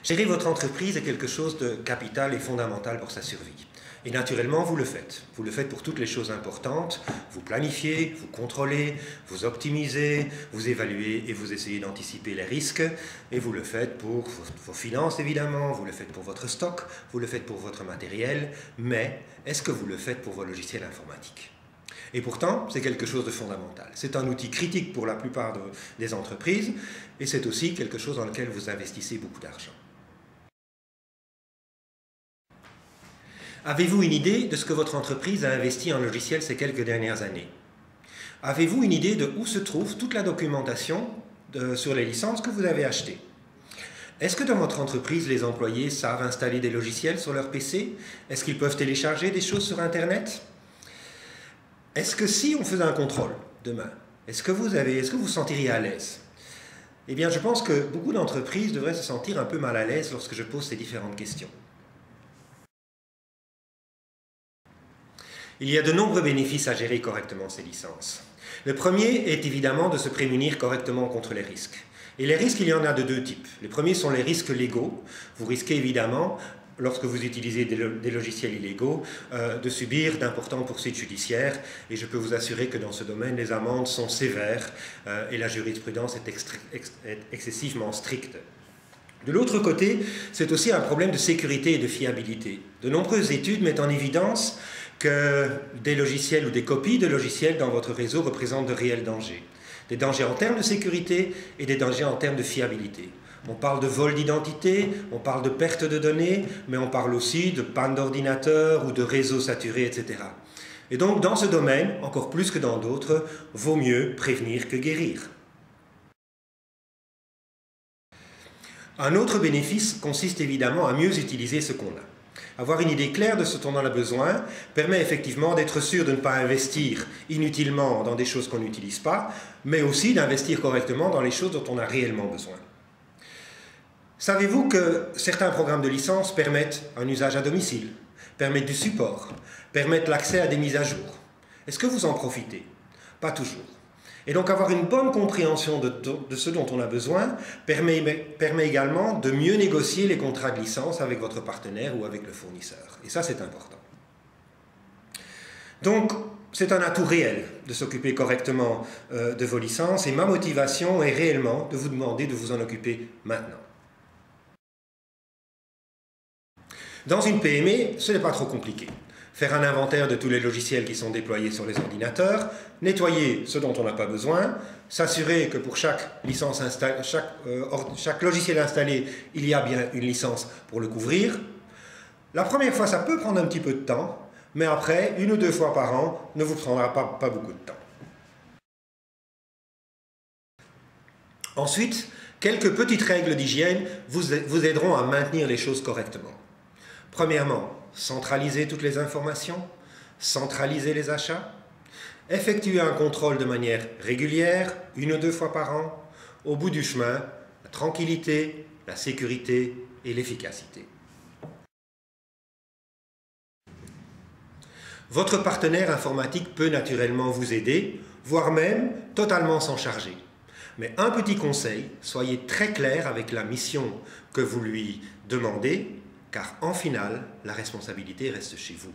Gérer votre entreprise est quelque chose de capital et fondamental pour sa survie. Et naturellement, vous le faites. Vous le faites pour toutes les choses importantes. Vous planifiez, vous contrôlez, vous optimisez, vous évaluez et vous essayez d'anticiper les risques. Et vous le faites pour vos finances, évidemment. Vous le faites pour votre stock. Vous le faites pour votre matériel. Mais est-ce que vous le faites pour vos logiciels informatiques ? Et pourtant, c'est quelque chose de fondamental. C'est un outil critique pour la plupart des entreprises. Et c'est aussi quelque chose dans lequel vous investissez beaucoup d'argent. Avez-vous une idée de ce que votre entreprise a investi en logiciel ces quelques dernières années? Avez-vous une idée de où se trouve toute la documentation sur les licences que vous avez achetées? Est-ce que dans votre entreprise, les employés savent installer des logiciels sur leur PC? Est-ce qu'ils peuvent télécharger des choses sur Internet? Est-ce que si on faisait un contrôle demain, est-ce que vous vous sentiriez à l'aise? Eh bien, je pense que beaucoup d'entreprises devraient se sentir un peu mal à l'aise lorsque je pose ces différentes questions. Il y a de nombreux bénéfices à gérer correctement ces licences. Le premier est évidemment de se prémunir correctement contre les risques. Et les risques, il y en a de deux types. Les premiers sont les risques légaux. Vous risquez évidemment, lorsque vous utilisez des logiciels illégaux, de subir d'importantes poursuites judiciaires. Et je peux vous assurer que dans ce domaine, les amendes sont sévères et la jurisprudence est excessivement stricte. De l'autre côté, c'est aussi un problème de sécurité et de fiabilité. De nombreuses études mettent en évidence que des logiciels ou des copies de logiciels dans votre réseau représentent de réels dangers. Des dangers en termes de sécurité et des dangers en termes de fiabilité. On parle de vol d'identité, on parle de perte de données, mais on parle aussi de panne d'ordinateur ou de réseaux saturés, etc. Et donc, dans ce domaine, encore plus que dans d'autres, vaut mieux prévenir que guérir. Un autre bénéfice consiste évidemment à mieux utiliser ce qu'on a. Avoir une idée claire de ce dont on a besoin permet effectivement d'être sûr de ne pas investir inutilement dans des choses qu'on n'utilise pas, mais aussi d'investir correctement dans les choses dont on a réellement besoin. Savez-vous que certains programmes de licence permettent un usage à domicile, permettent du support, permettent l'accès à des mises à jour? Est-ce que vous en profitez? Pas toujours. Et donc avoir une bonne compréhension de ce dont on a besoin permet également de mieux négocier les contrats de licence avec votre partenaire ou avec le fournisseur. Et ça, c'est important. Donc, c'est un atout réel de s'occuper correctement de vos licences et ma motivation est réellement de vous demander de vous en occuper maintenant. Dans une PME, ce n'est pas trop compliqué. Faire un inventaire de tous les logiciels qui sont déployés sur les ordinateurs, nettoyer ce dont on n'a pas besoin, s'assurer que pour chaque logiciel installé, il y a bien une licence pour le couvrir. La première fois, ça peut prendre un petit peu de temps, mais après, 1 ou 2 fois par an, ne vous prendra pas beaucoup de temps. Ensuite, quelques petites règles d'hygiène vous aideront à maintenir les choses correctement. Premièrement, centraliser toutes les informations, centraliser les achats, effectuer un contrôle de manière régulière, 1 ou 2 fois par an, au bout du chemin, la tranquillité, la sécurité et l'efficacité. Votre partenaire informatique peut naturellement vous aider, voire même totalement s'en charger. Mais un petit conseil, soyez très clair avec la mission que vous lui demandez, car en finale, la responsabilité reste chez vous.